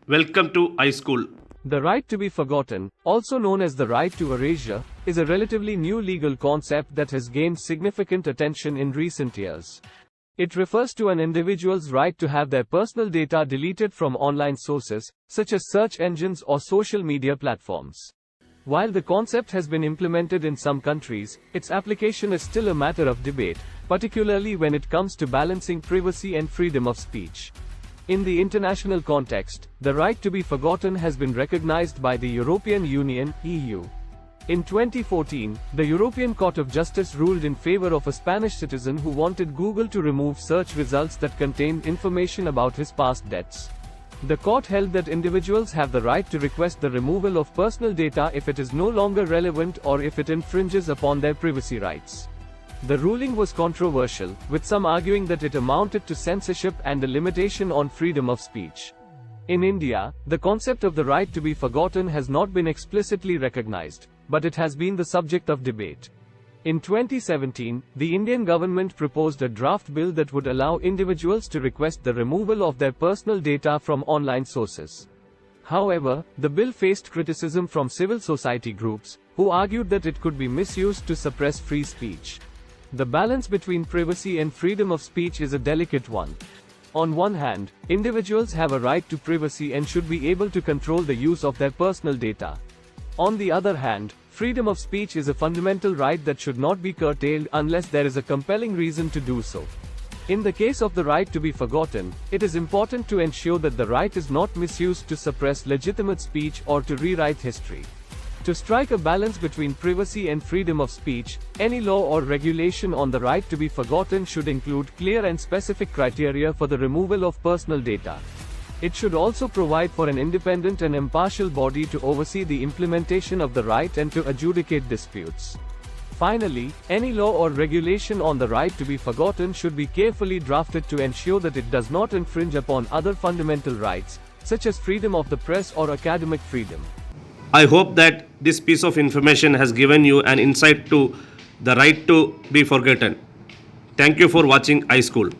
Welcome to iSchool. The right to be forgotten, also known as the right to erasure, is a relatively new legal concept that has gained significant attention in recent years. It refers to an individual's right to have their personal data deleted from online sources, such as search engines or social media platforms. While the concept has been implemented in some countries, its application is still a matter of debate, particularly when it comes to balancing privacy and freedom of speech. In the international context, the right to be forgotten has been recognized by the European Union (EU). In 2014, the European Court of Justice ruled in favor of a Spanish citizen who wanted Google to remove search results that contained information about his past debts. The court held that individuals have the right to request the removal of personal data if it is no longer relevant or if it infringes upon their privacy rights. The ruling was controversial, with some arguing that it amounted to censorship and a limitation on freedom of speech. In India, the concept of the right to be forgotten has not been explicitly recognized, but it has been the subject of debate. In 2017, the Indian government proposed a draft bill that would allow individuals to request the removal of their personal data from online sources. However, the bill faced criticism from civil society groups, who argued that it could be misused to suppress free speech. The balance between privacy and freedom of speech is a delicate one. On one hand, individuals have a right to privacy and should be able to control the use of their personal data. On the other hand, freedom of speech is a fundamental right that should not be curtailed unless there is a compelling reason to do so. In the case of the right to be forgotten, it is important to ensure that the right is not misused to suppress legitimate speech or to rewrite history. To strike a balance between privacy and freedom of speech, any law or regulation on the right to be forgotten should include clear and specific criteria for the removal of personal data. It should also provide for an independent and impartial body to oversee the implementation of the right and to adjudicate disputes. Finally, any law or regulation on the right to be forgotten should be carefully drafted to ensure that it does not infringe upon other fundamental rights, such as freedom of the press or academic freedom. I hope that this piece of information has given you an insight to the right to be forgotten. Thank you for watching iSchool.